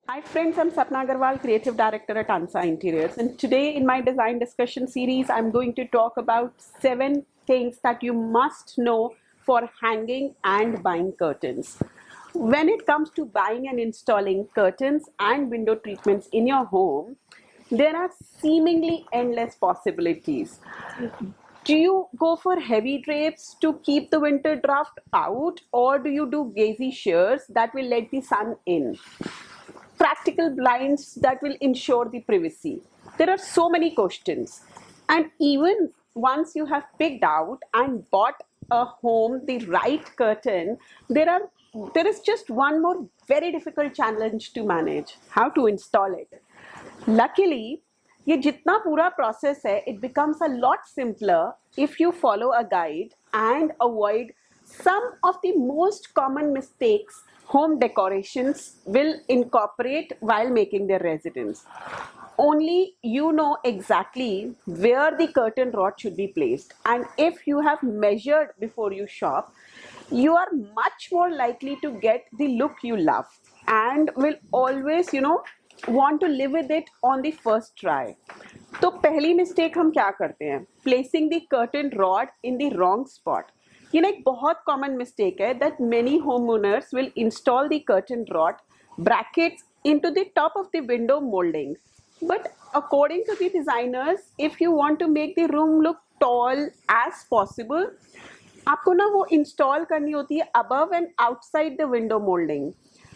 Hi friends, I'm Sapna Agarwal, Creative Director at Ansa Interiors, and today in my design discussion series, I'm going to talk about 7 things that you must know for hanging and buying curtains. When it comes to buying and installing curtains and window treatments in your home, there are seemingly endless possibilities. Do you go for heavy drapes to keep the winter draft out, or do you do gazy shears that will let the sun in? Practical blinds that will ensure the privacy? There are so many questions. And even once you have picked out and bought a home, the right curtain, there is just one more very difficult challenge to manage: how to install it. Luckily, ये जितना पूरा process है, it becomes a lot simpler if you follow a guide and avoid some of the most common mistakes home decorations will incorporate while making their residence. Only you know exactly where the curtain rod should be placed, and if you have measured before you shop, you are much more likely to get the look you love and will always want to live with it on the first try. तो पहली mistake हम क्या करते हैं? Placing the curtain rod in the wrong spot. ये ना एक बहुत कॉमन मिस्टेक है that many home owners will install the curtain rod brackets into the top of the window molding. But according to the designers, if you want to make the room look tall as possible, आपको ना वो install करनी होती है above and outside the window molding,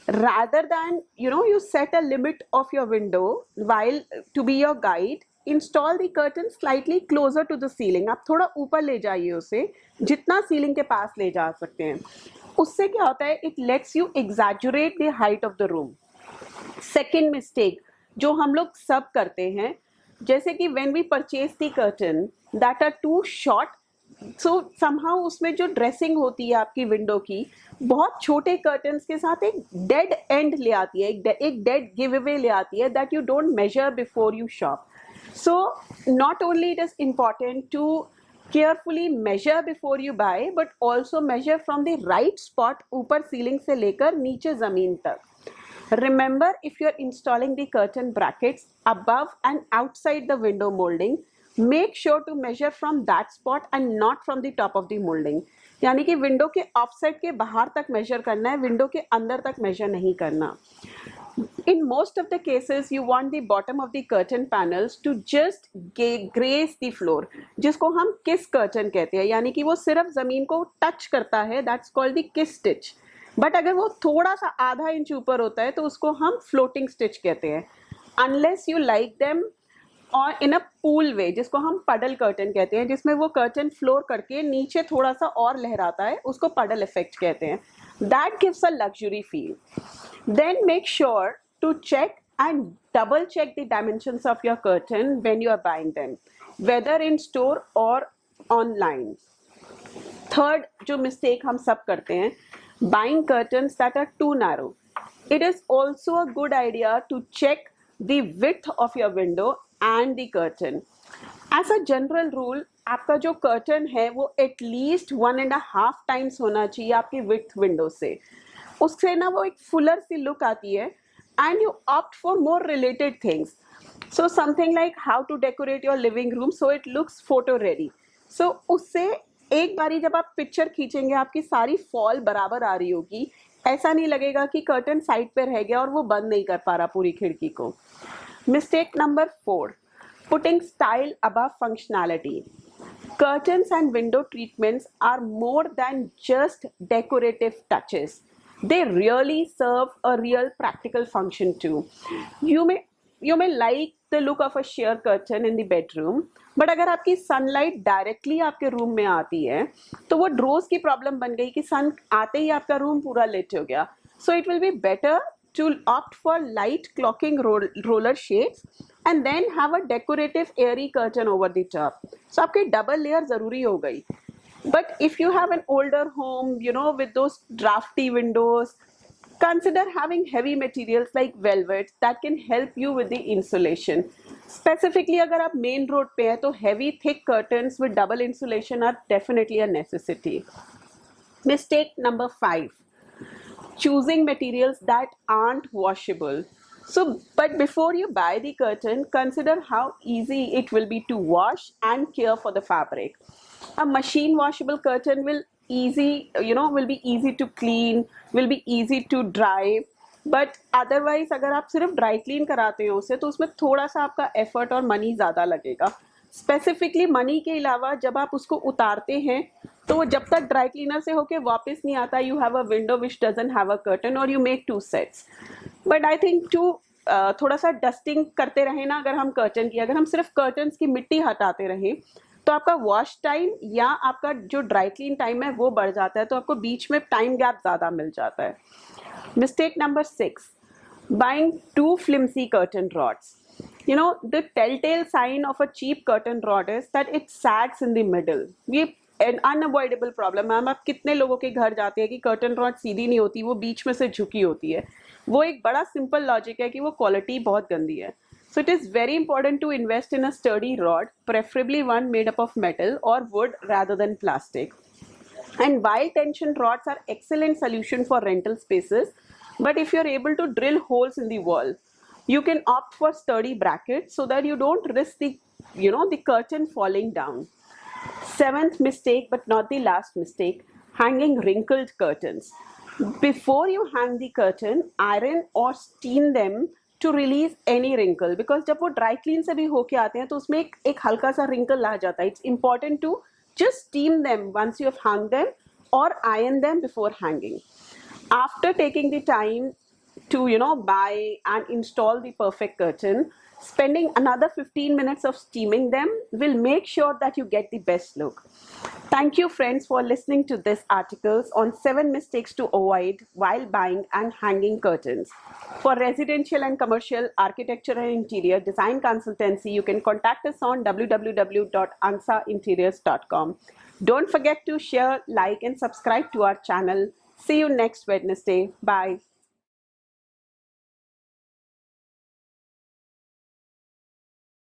rather than you set a limit of your window while to be your guide. Install the curtain slightly closer to the ceiling. आप थोड़ा ऊपर ले जाइए उसे, जितना सीलिंग के पास ले जा सकते हैं. उससे क्या होता है? It lets you exaggerate the height of the room. Second mistake जो हम लोग सब करते हैं, जैसे कि when we purchase the curtain that are too short, so somehow उसमें जो ड्रेसिंग होती है आपकी विंडो की, बहुत छोटे कर्टन्स के साथ एक डेड एंड ले आती है, एक डेड गिव अवे ले आती है that you don't measure before you shop. So not only it is important to carefully measure before you buy, but also measure from the right spot ऊपर ceiling से लेकर नीचे ज़मीन तक. Remember, if you're installing the curtain brackets above and outside the window molding, make sure to measure from that spot and not from the top of the molding. यानी कि window के offset के बाहर तक मेजर करना है, window के अंदर तक मेजर नहीं करना. In most of the cases, you want the bottom of the curtain panels to just graze the floor, जिसको हम kiss curtain कहते हैं, यानी कि वो सिर्फ ज़मीन को टच करता है. That's called the kiss stitch. But अगर वो थोड़ा सा आधा इंच ऊपर होता है तो उसको हम फ्लोटिंग स्टिच कहते हैं. अनलेस यू लाइक देम और इन अ पूल वे, जिसको हम पडल कर्टन कहते हैं, जिसमें वो कर्टन फ्लोर करके नीचे थोड़ा सा और लहराता है, उसको पडल इफेक्ट कहते हैं. That gives a luxury feel. Then make sure to check and double check the dimensions of your curtain when you are buying them, whether in store और ऑनलाइन. थर्ड जो मिस्टेक हम सब करते हैं, buying curtains that are too narrow. It is also a good idea to check the width of your window and the curtain. As a general rule, आपका जो curtain है वो at least 1.5 times होना चाहिए आपकी width window से. उससे ना वो एक fuller सी look आती है and you opt for more related things. So something like how to decorate your living room so it looks photo ready. So उससे एक बारी जब आप पिक्चर खींचेंगे आपकी सारी फॉल बराबर आ रही होगी, ऐसा नहीं लगेगा कि कर्टन साइड पे रह गया और वो बंद नहीं कर पा रहा पूरी खिड़की को. Mistake number 4, putting style above functionality. Curtains and window treatments are more than just decorative touches. They really serve a real practical function too. You may like the look of a sheer curtain in the bedroom, but अगर आपकी sunlight directly आपके room में आती है तो वो ड्रोज की problem बन गई कि सन आते ही आपका रूम पूरा लेट हो गया. So it will be better to opt for light blocking roller shades and then have a decorative airy curtain over the top. So आपकी डबल लेयर ज़रूरी हो गई. But if you have an older home with those draughty windows, consider having heavy materials like velvet that can help you with the insulation. Specifically अगर आप main road पे हैं तो heavy thick curtains with double insulation are definitely a necessity. Mistake number 5, choosing materials that aren't washable. So, but before you buy the curtain, consider how easy it will be to wash and care for the fabric. A machine washable curtain will be easy to clean, will be easy to dry. But otherwise, अगर आप सिर्फ dry clean कराते हो उसे, तो उसमें थोड़ा सा आपका एफर्ट और मनी ज़्यादा लगेगा. स्पेसिफिकली मनी के अलावा जब आप उसको उतारते हैं तो वो जब तक ड्राई क्लीनर से होके वापस नहीं आता, you have a window which doesn't have a curtain और you make two sets. But I think to थोड़ा सा डस्टिंग करते रहे ना, अगर हम कर्टन की, अगर हम सिर्फ कर्टन्स की मिट्टी हटाते रहें तो आपका वॉश टाइम या आपका जो ड्राई क्लीन टाइम है वो बढ़ जाता है, तो आपको बीच में टाइम गैप ज़्यादा मिल जाता है. Mistake number 6, buying too flimsy curtain rods. The telltale sign of a cheap curtain rod is that it sags in the middle. ये an unavoidable problem है. आप कितने लोगों के घर जाते हैं कि कर्टन रॉड सीधी नहीं होती, वो बीच में से झुकी होती है. वो एक बड़ा सिंपल लॉजिक है कि वो क्वालिटी बहुत गंदी है. So it is very important to invest in a sturdy rod, preferably one made up of metal or wood rather than plastic. And while tension rods are excellent solution for rental spaces, but if you're able to drill holes in the wall, you can opt for sturdy brackets so that you don't risk the curtain falling down. 7th mistake, but not the last mistake, hanging wrinkled curtains. Before you hang the curtain, iron or steam them to release any wrinkle, because जब वो dry clean से भी होके आते हैं तो उसमें एक हल्का सा wrinkle आ जाता है. It's important to just steam them once you have hung them or iron them before hanging. After taking the time to buy and install the perfect curtain, spending another 15 minutes of steaming them will make sure that you get the best look. Thank you friends for listening to this articles on 7 mistakes to avoid while buying and hanging curtains. For residential and commercial architecture and interior design consultancy, you can contact us on www.ansainteriors.com. Don't forget to share, like and subscribe to our channel. See you next Wednesday. Bye.